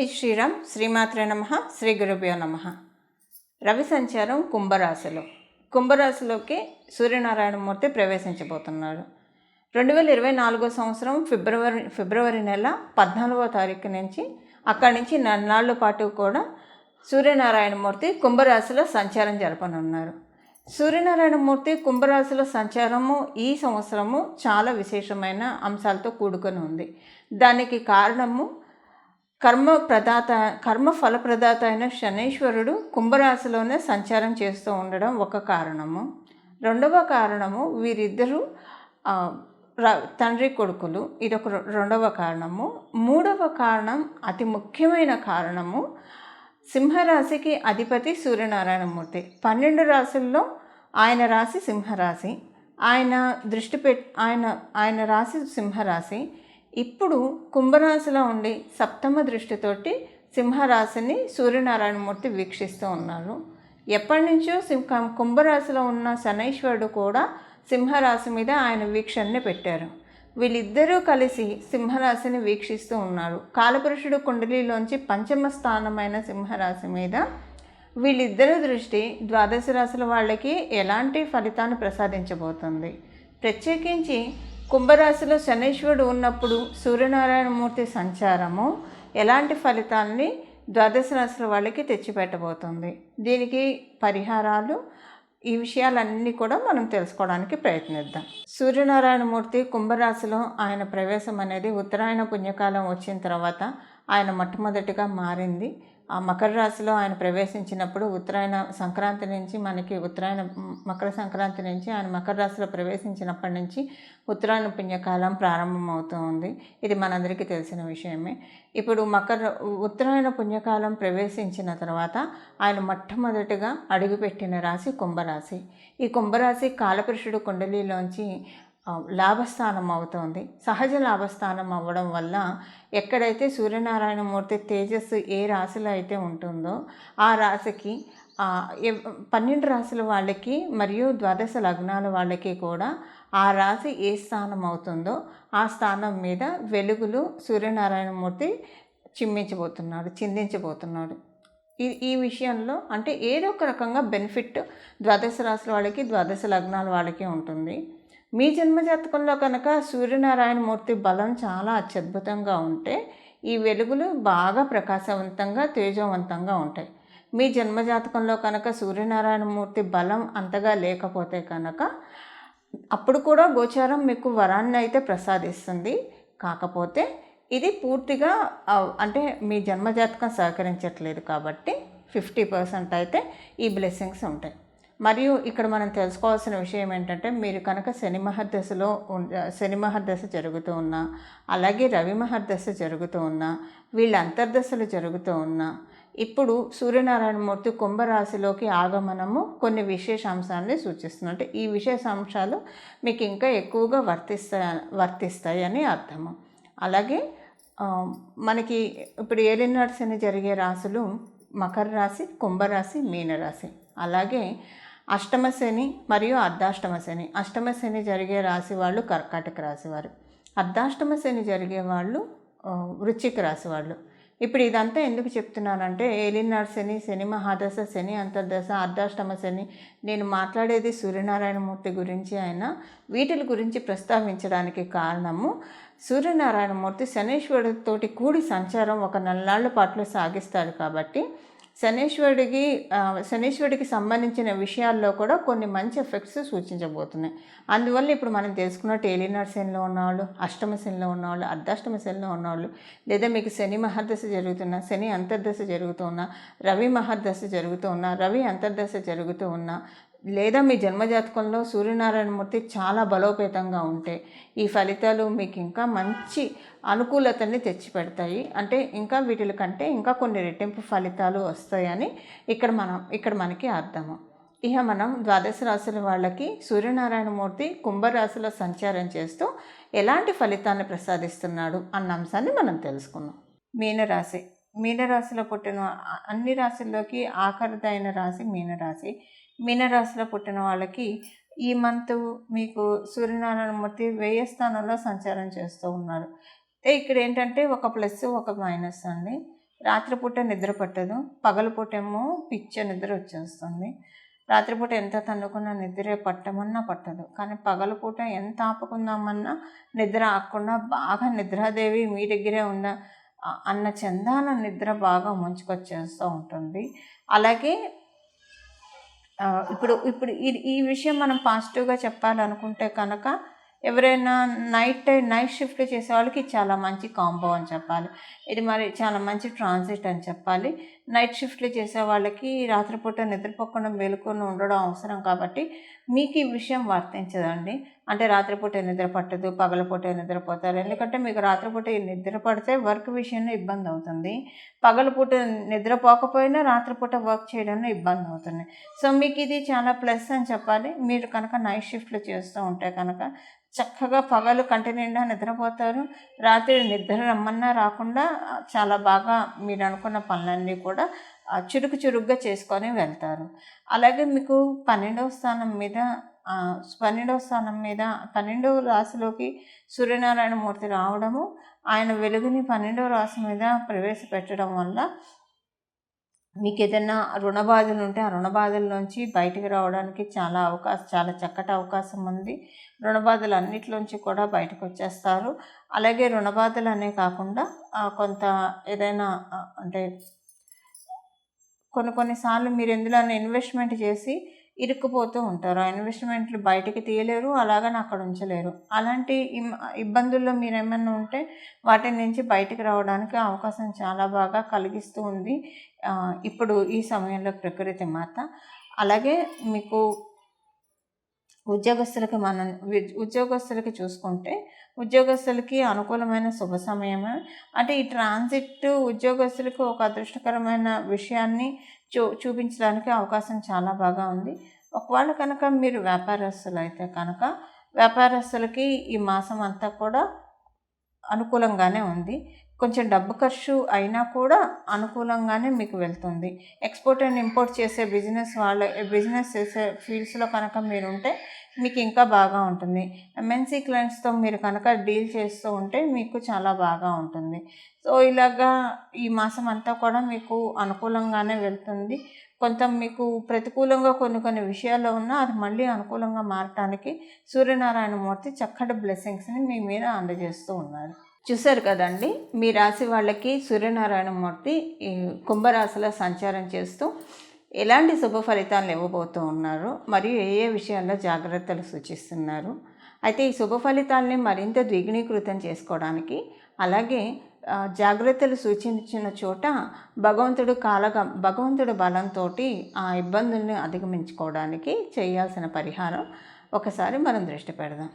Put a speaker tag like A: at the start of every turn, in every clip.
A: జై శ్రీరామ్. శ్రీమాత్రే నమః. శ్రీ గురుభ్యో నమః. రవి సంచారం కుంభరాశిలోకి సూర్యనారాయణమూర్తి ప్రవేశించబోతున్నారు. 2024 సంవత్సరం ఫిబ్రవరి నెల 14వ తారీఖు నుంచి అక్కడి నుంచి నెలనాళ్ళ పాటు కూడా సూర్యనారాయణమూర్తి కుంభరాశిలో సంచారం జరపనున్నారు. సూర్యనారాయణమూర్తి కుంభరాశిలో సంచారము ఈ సంవత్సరము చాలా విశేషమైన అంశాలతో కూడుకొని ఉంది. దానికి కారణము కర్మ ఫలప్రదాత అయిన శనీశ్వరుడు కుంభరాశిలోనే సంచారం చేస్తూ ఉండడం ఒక కారణము. రెండవ కారణము వీరిద్దరూ తండ్రి కొడుకులు, ఇదొక రెండవ కారణము. మూడవ కారణం, అతి ముఖ్యమైన కారణము, సింహరాశికి అధిపతి సూర్యనారాయణమూర్తి. 12 రాశుల్లో ఆయన రాశి సింహరాశి, ఆయన రాశి సింహరాశి. ఇప్పుడు కుంభరాశిలో ఉండి సప్తమ దృష్టితోటి సింహరాశిని సూర్యనారాయణమూర్తి వీక్షిస్తూ ఉన్నారు. ఎప్పటి నుంచో కుంభరాశిలో ఉన్న శనైశ్వరుడు కూడా సింహరాశి మీద ఆయన వీక్షణని పెట్టారు. వీళ్ళిద్దరూ కలిసి సింహరాశిని వీక్షిస్తూ ఉన్నారు. కాలపురుషుడు కుండలిలోంచి పంచమ స్థానమైన సింహరాశి మీద వీళ్ళిద్దరూ దృష్టి ద్వాదశ రాశుల వాళ్ళకి ఎలాంటి ఫలితాన్ని ప్రసాదించబోతుంది. ప్రత్యేకించి కుంభరాశిలో శనీశ్వరుడు ఉన్నప్పుడు సూర్యనారాయణమూర్తి సంచారము ఎలాంటి ఫలితాన్ని ద్వాదశ రాశుల వాళ్ళకి తెచ్చిపెట్టబోతుంది. దీనికి పరిహారాలు, ఈ విషయాలన్నీ కూడా మనం తెలుసుకోవడానికి ప్రయత్నిద్దాం. సూర్యనారాయణమూర్తి కుంభరాశిలో ఆయన ప్రవేశం అనేది ఉత్తరాయణ పుణ్యకాలం వచ్చిన తర్వాత ఆయన మొట్టమొదటిగా మారింది. ఆ మకర రాశిలో ఆయన ప్రవేశించినప్పుడు ఉత్తరాయణ సంక్రాంతి నుంచి మకర సంక్రాంతి నుంచి ఆయన మకర రాశిలో ప్రవేశించినప్పటి నుంచి ఉత్తరాయణ పుణ్యకాలం ప్రారంభమవుతూ ఉంది. ఇది మనందరికీ తెలిసిన విషయమే. ఇప్పుడు ఉత్తరాయణ పుణ్యకాలం ప్రవేశించిన తర్వాత ఆయన మొట్టమొదటిగా అడుగుపెట్టిన రాశి కుంభరాశి. ఈ కుంభరాశి కాలపురుషుడు కుండలిలోంచి లాభస్థానం అవుతోంది. సహజ లాభస్థానం అవ్వడం వల్ల ఎక్కడైతే సూర్యనారాయణమూర్తి తేజస్సు ఏ రాశిలో అయితే ఉంటుందో ఆ రాశికి 12 రాశుల వాళ్ళకి మరియు ద్వాదశ లగ్నాల వాళ్ళకి కూడా ఆ రాశి ఏ స్థానం అవుతుందో ఆ స్థానం మీద వెలుగులు సూర్యనారాయణమూర్తి చిందించబోతున్నాడు. ఈ విషయంలో అంటే ఏదో ఒక రకంగా బెనిఫిట్ ద్వాదశ రాశుల వాళ్ళకి, ద్వాదశ లగ్నాల వాళ్ళకి ఉంటుంది. మీ జన్మజాతకంలో కనుక సూర్యనారాయణమూర్తి బలం చాలా అత్యద్భుతంగా ఉంటే ఈ వెలుగులు బాగా ప్రకాశవంతంగా, తేజవంతంగా ఉంటాయి. మీ జన్మజాతకంలో కనుక సూర్యనారాయణమూర్తి బలం అంతగా లేకపోతే కనుక అప్పుడు కూడా గోచారం మీకు వరాన్ని అయితే ప్రసాదిస్తుంది. కాకపోతే ఇది పూర్తిగా అంటే మీ జన్మజాతకం సహకరించట్లేదు కాబట్టి 50% అయితే ఈ బ్లెస్సింగ్స్ ఉంటాయి. మరియు ఇక్కడ మనం తెలుసుకోవాల్సిన విషయం ఏంటంటే, మీరు కనుక శని మహర్దశ జరుగుతూ ఉన్నా, అలాగే రవి మహర్దశ జరుగుతూ ఉన్నా, వీళ్ళ అంతర్దశలు జరుగుతూ ఉన్నా, ఇప్పుడు సూర్యనారాయణమూర్తి కుంభరాశిలోకి ఆగమనము కొన్ని విశేషాంశాన్ని సూచిస్తుంది. అంటే ఈ విశేషాంశాలు మీకు ఇంకా ఎక్కువగా వర్తిస్తాయి అని అర్థము. అలాగే మనకి ఇప్పుడు ఏలినాటి శని జరిగే రాశులు మకర రాశి, కుంభరాశి, మీనరాశి. అలాగే అష్టమ శని మరియు అర్ధాష్టమ శని. అష్టమ శని జరిగే రాశి వాళ్ళు కర్కాటక రాశి వారు, అర్ధాష్టమ శని జరిగే వాళ్ళు వృశ్చిక రాశి వాళ్ళు. ఇప్పుడు ఇదంతా ఎందుకు చెప్తున్నానంటే, ఏలినాడు శని, శని మహాదశ, శని అంతర్దశ, అర్ధాష్టమ శని, నేను మాట్లాడేది సూర్యనారాయణమూర్తి గురించి అయినా వీటి గురించి ప్రస్తావించడానికి కారణము, సూర్యనారాయణమూర్తి శనీశ్వరుడితోటి కూడి సంచారం ఒక నెలనాళ్ల పాటు సాగిస్తారు కాబట్టి శనీశ్వరుడికి సంబంధించిన విషయాల్లో కూడా కొన్ని మంచి ఎఫెక్ట్స్ సూచించబోతున్నాయి. అందువల్ల ఇప్పుడు మనం తెలుసుకున్నట్టు ఏలినాడు శనిలో ఉన్నవాళ్ళు, అష్టమ శనిలో ఉన్నవాళ్ళు, అర్ధాష్టమ శనిలో ఉన్నవాళ్ళు, లేదా మీకు శని మహర్దశ జరుగుతున్నా, శని అంతర్దశ జరుగుతూ ఉన్నా, రవి మహర్దశ జరుగుతూ ఉన్నా, రవి అంతర్దశ జరుగుతూ ఉన్నా, లేదా మీ జన్మజాతకంలో సూర్యనారాయణమూర్తి చాలా బలోపేతంగా ఉంటే ఈ ఫలితాలు మీకు ఇంకా మంచి అనుకూలతని తెచ్చిపెడతాయి. అంటే ఇంకా వీటి కంటే ఇంకా కొన్ని రెట్టింపు ఫలితాలు వస్తాయని ఇక్కడ మనకి అర్థము. ఇక మనం ద్వాదశ రాశుల వాళ్ళకి సూర్యనారాయణమూర్తి కుంభరాశిలో సంచారం చేస్తూ ఎలాంటి ఫలితాన్ని ప్రసాదిస్తున్నాడు అన్న అంశాన్ని మనం తెలుసుకుందాం. మీనరాశిలో పుట్టిన అన్ని రాశుల్లోకి ఆఖరిదైన రాశి మీనరాశి. మీనరాశిలో పుట్టిన వాళ్ళకి ఈ మంత్ మీకు సూర్యనారాయణమూర్తి 1000 స్థానంలో సంచారం చేస్తూ ఉన్నారు. ఇక్కడ ఏంటంటే ఒక ప్లస్ ఒక మైనస్ అండి. రాత్రిపూట నిద్ర పట్టదు, పగలపూట ఏమో పిచ్చ నిద్ర వచ్చేస్తుంది. రాత్రిపూట ఎంత తన్నుకున్నా నిద్ర పట్టమన్నా పట్టదు, కానీ పగలపూట ఎంత ఆపుకుందామన్నా నిద్ర ఆగకుండా బాగా నిద్రాదేవి మీ దగ్గరే ఉందా అన్న చందాన నిద్ర బాగా ముంచుకొచ్చేస్తూ ఉంటుంది. అలాగే ఇప్పుడు ఇప్పుడు ఈ విషయం మనం పాజిటివ్గా చెప్పాలనుకుంటే కనుక ఎవరైనా నైట్ షిఫ్ట్ చేసే వాళ్ళకి చాలా మంచి కాంబో అని చెప్పాలి. ఇది మరి చాలా మంచి ట్రాన్సిట్ అని చెప్పాలి. నైట్ షిఫ్ట్లు చేసే వాళ్ళకి రాత్రిపూట నిద్రపోకుండా మేలుకొని ఉండడం అవసరం కాబట్టి మీకు ఈ విషయం వర్తించదండి. అంటే రాత్రిపూట నిద్ర పట్టదు, పగలపూట నిద్రపోతారు. ఎందుకంటే మీకు రాత్రిపూట నిద్ర పడితే వర్క్ విషయంలో ఇబ్బంది అవుతుంది, పగలపూట నిద్రపోకపోయినా రాత్రిపూట వర్క్ చేయడంలో ఇబ్బంది అవుతుంది. సో మీకు ఇది చాలా ప్లస్ అని చెప్పాలి. మీరు కనుక నైట్ షిఫ్ట్లు చేస్తూ ఉంటే కనుక చక్కగా పగలు కంటి నిండా నిద్రపోతారు, రాత్రి నిద్ర రమ్మన్నా రాకుండా చాలా బాగా మీరు అనుకున్న పనులన్నీ కూడా చురుకుగా చేసుకొని వెళ్తారు. అలాగే మీకు 12వ స్థానం మీద 12వ రాశిలోకి సూర్యనారాయణమూర్తి రావడము, ఆయన వెలుగుని 12వ రాశి మీద ప్రవేశపెట్టడం వల్ల మీకు ఏదైనా రుణ బాధలు ఉంటే ఆ రుణ బాధల్లోంచి బయటికి రావడానికి చాలా చక్కటి అవకాశం ఉంది. రుణ బాధలు అన్నిటిలోంచి కూడా బయటకు వచ్చేస్తారు. అలాగే రుణ బాధలు అనే కాకుండా కొంత ఏదైనా అంటే కొన్నిసార్లు మీరు ఎందులోనే ఇన్వెస్ట్మెంట్ చేసి ఇరుక్కుపోతూ ఉంటారు. ఆ ఇన్వెస్ట్మెంట్లు బయటికి తీయలేరు, అలాగని అక్కడ ఉంచలేరు. అలాంటి ఇబ్బందుల్లో మీరు ఏమన్నా ఉంటే వాటి నుంచి బయటికి రావడానికి అవకాశం చాలా బాగా కలిగిస్తూ ఉంది ఇప్పుడు ఈ సమయంలో ప్రకృతి మాత. అలాగే మీకు ఉద్యోగస్తులకి చూసుకుంటే ఉద్యోగస్తులకి అనుకూలమైన శుభ సమయమే. అంటే ఈ ట్రాన్సిట్ ఉద్యోగస్తులకు ఒక అదృష్టకరమైన విషయాన్ని చూపించడానికి అవకాశం చాలా బాగా ఉంది. ఒకవేళ కనుక మీరు వ్యాపారస్తులు అయితే కనుక వ్యాపారస్తులకి ఈ మాసం అంతా కూడా అనుకూలంగానే ఉంది. కొంచెం డబ్బు ఖర్చు అయినా కూడా అనుకూలంగానే మీకు వెళ్తుంది. ఎక్స్పోర్ట్ అండ్ ఇంపోర్ట్ చేసే బిజినెస్ చేసే ఫీల్డ్స్లో కనుక మీరు ఉంటే మీకు ఇంకా బాగా ఉంటుంది. ఎంఎన్సీ క్లయింట్స్తో మీరు కనుక డీల్ చేస్తూ ఉంటే మీకు చాలా బాగా ఉంటుంది. సో ఇలాగా ఈ మాసం అంతా కూడా మీకు అనుకూలంగానే వెళ్తుంది. కొంత మీకు ప్రతికూలంగా కొన్ని విషయాల్లో ఉన్నా అది మళ్ళీ అనుకూలంగా మారటానికి సూర్యనారాయణమూర్తి చక్కటి బ్లెస్సింగ్స్ని మీ మీద అందజేస్తూ ఉన్నారు. చూశారు కదండి, మీ రాశి వాళ్ళకి సూర్యనారాయణమూర్తి ఈ కుంభరాశిలో సంచారం చేస్తూ ఎలాంటి శుభ ఫలితాలను ఇవ్వబోతూ ఉన్నారు, మరియు ఏ విషయాల్లో జాగ్రత్తలు సూచిస్తున్నారు. అయితే ఈ శుభ ఫలితాలని మరింత ద్విగుణీకృతం చేసుకోవడానికి, అలాగే జాగ్రత్తలు సూచించిన చోట భగవంతుడు బలంతో ఆ ఇబ్బందుల్ని అధిగమించుకోవడానికి చేయాల్సిన పరిహారం ఒకసారి మనం దృష్టి పెడదాం.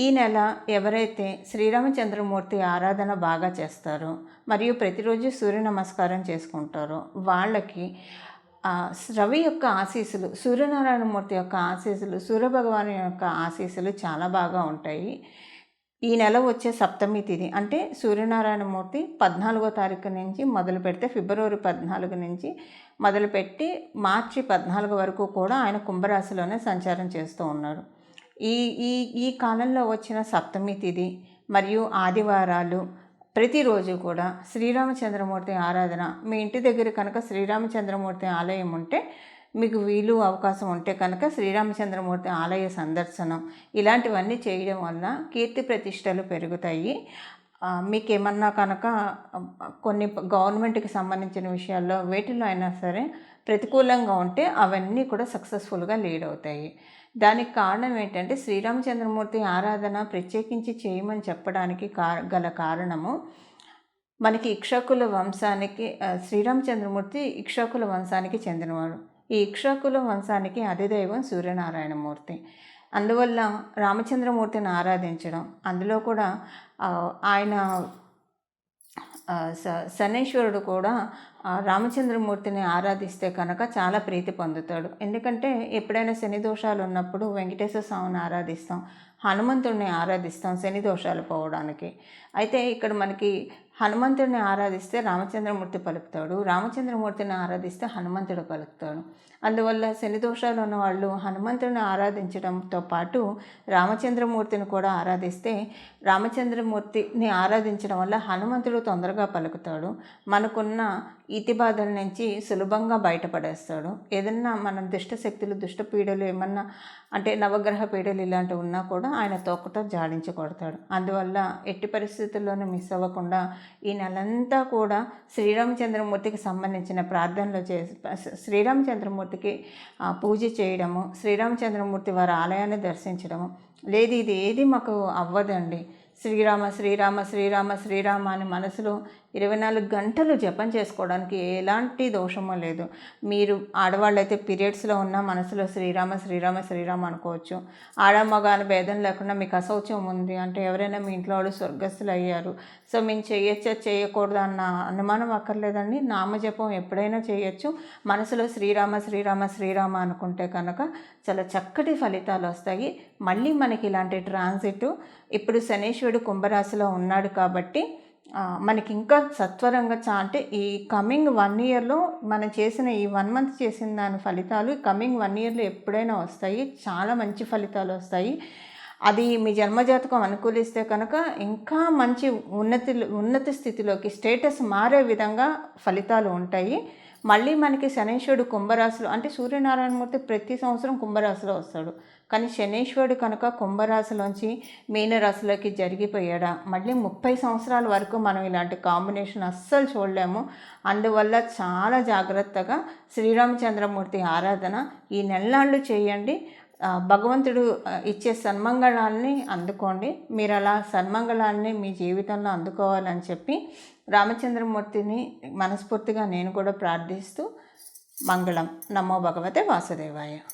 A: ఈ నెల ఎవరైతే శ్రీరామచంద్రమూర్తి ఆరాధన బాగా చేస్తారో మరియు ప్రతిరోజు సూర్య నమస్కారం చేసుకుంటారో వాళ్ళకి రవి యొక్క ఆశీస్సులు, సూర్యనారాయణమూర్తి యొక్క ఆశీస్సులు, సూర్యభగవాను యొక్క ఆశీస్సులు చాలా బాగా ఉంటాయి. ఈ నెల వచ్చే సప్తమి తిథి అంటే సూర్యనారాయణమూర్తి 14వ తారీఖు నుంచి మొదలు పెడితే ఫిబ్రవరి 14 నుంచి మొదలుపెట్టి మార్చి 14 వరకు కూడా ఆయన కుంభరాశిలోనే సంచారం చేస్తూ ఉన్నారు. ఈ కాలంలో వచ్చిన సప్తమి తిథి మరియు ఆదివారాలు ప్రతిరోజు కూడా శ్రీరామచంద్రమూర్తి ఆరాధన, మీ ఇంటి దగ్గర కనుక శ్రీరామచంద్రమూర్తి ఆలయం ఉంటే మీకు వీలు అవకాశం ఉంటే కనుక శ్రీరామచంద్రమూర్తి ఆలయ సందర్శనం ఇలాంటివన్నీ చేయడం వల్ల కీర్తి ప్రతిష్టలు పెరుగుతాయి. మీకేమన్నా కనుక కొన్ని గవర్నమెంట్కి సంబంధించిన విషయాల్లో వేటిలో అయినా సరే ప్రతికూలంగా ఉంటే అవన్నీ కూడా సక్సెస్ఫుల్గా లీడ్ అవుతాయి. దానికి కారణం ఏంటంటే శ్రీరామచంద్రమూర్తి ఆరాధన ప్రత్యేకించి చేయమని చెప్పడానికి గల కారణము, మనకి ఇక్ష్వాకుల వంశానికి శ్రీరామచంద్రమూర్తి ఇక్ష్వాకుల వంశానికి చెందినవాడు. ఈ ఇక్ష్వాకుల వంశానికి అధిదైవం సూర్యనారాయణమూర్తి. అందువల్ల రామచంద్రమూర్తిని ఆరాధించడం, అందులో కూడా ఆయన శనీశ్వరుడు కూడా రామచంద్రమూర్తిని ఆరాధిస్తే కనుక చాలా ప్రీతి పొందుతాడు. ఎందుకంటే ఎప్పుడైనా శని దోషాలు ఉన్నప్పుడు వెంకటేశ్వర స్వామిని ఆరాధిస్తాం, హనుమంతుడిని ఆరాధిస్తాం శని దోషాలు పోవడానికి. అయితే ఇక్కడ మనకి హనుమంతుడిని ఆరాధిస్తే రామచంద్రమూర్తి పలుకుతాడు, రామచంద్రమూర్తిని ఆరాధిస్తే హనుమంతుడు పలుకుతాడు. అందువల్ల శని దోషాలు ఉన్న వాళ్ళు హనుమంతుడిని ఆరాధించడంతో పాటు రామచంద్రమూర్తిని కూడా ఆరాధిస్తే, రామచంద్రమూర్తిని ఆరాధించడం వల్ల హనుమంతుడు తొందరగా పలుకుతాడు, మనకున్న ఇతి బాధల నుంచి సులభంగా బయటపడేస్తాడు. ఏదన్నా మనం దుష్ట శక్తులు, దుష్ట పీడలు ఏమన్నా అంటే నవగ్రహ పీడలు ఇలాంటివి ఉన్నా కూడా ఆయన తోకతో జాడించి కొడతాడు. అందువల్ల ఎట్టి పరిస్థితుల్లోనూ మిస్ అవ్వకుండా ఈ నెలంతా కూడా శ్రీరామచంద్రమూర్తికి సంబంధించిన ప్రార్థనలు శ్రీరామచంద్రమూర్తికి పూజ చేయడము, శ్రీరామచంద్రమూర్తి వారి ఆలయాన్ని దర్శించడము. లేదు ఇది ఏది మాకు అవ్వదండి, శ్రీరామ శ్రీరామ శ్రీరామ శ్రీరామ అని మనసులో 24 గంటలు జపం చేసుకోవడానికి ఎలాంటి దోషమో లేదు. మీరు ఆడవాళ్ళైతే పీరియడ్స్లో ఉన్న మనసులో శ్రీరామ శ్రీరామ శ్రీరామ అనుకోవచ్చు. ఆడ మగ అని భేదం లేకుండా మీకు అశౌచం ఉంది అంటే ఎవరైనా మీ ఇంట్లో వాళ్ళు స్వర్గస్థులు అయ్యారు, సో మేము చేయొచ్చా చేయకూడదు అన్న అనుమానం అక్కర్లేదండి. నామజపం ఎప్పుడైనా చేయొచ్చు. మనసులో శ్రీరామ శ్రీరామ శ్రీరామ అనుకుంటే కనుక చాలా చక్కటి ఫలితాలు వస్తాయి. మళ్ళీ మనకి ఇలాంటి ట్రాన్సిట్ ఇప్పుడు శనీశ్వరుడు కుంభరాశిలో ఉన్నాడు కాబట్టి మనకి ఇంకా సత్వరంగా అంటే ఈ కమింగ్ 1 ఇయర్లో మనం చేసిన ఈ 1 మంత్ చేసిన దాని ఫలితాలు కమింగ్ 1 ఇయర్లో ఎప్పుడైనా వస్తాయి. చాలా మంచి ఫలితాలు వస్తాయి. అది మీ జన్మజాతకం అనుకూలిస్తే కనుక ఇంకా మంచి ఉన్నతి స్థితిలోకి స్టేటస్ మారే విధంగా ఫలితాలు ఉంటాయి. మళ్ళీ మనకి శనీశ్వరుడు కుంభరాశిలో అంటే సూర్యనారాయణమూర్తి ప్రతి సంవత్సరం కుంభరాశిలో వస్తాడు, కానీ శనీశ్వరుడు కనుక కుంభరాశిలోంచి మీనరాశిలోకి జరిగిపోయాడా మళ్ళీ 30 సంవత్సరాల వరకు మనం ఇలాంటి కాంబినేషన్ అస్సలు చూడలేము. అందువల్ల చాలా జాగ్రత్తగా శ్రీరామచంద్రమూర్తి ఆరాధన ఈ నెలనాళ్ళు చేయండి. భగవంతుడు ఇచ్చే సన్మంగళాన్ని అందుకోండి. మీరు అలా సన్మంగళాన్ని మీ జీవితంలో అందుకోవాలని చెప్పి రామచంద్రమూర్తిని మనస్ఫూర్తిగా నేను కూడా ప్రార్థిస్తూ మంగళం. నమో భగవతే వాసుదేవాయ.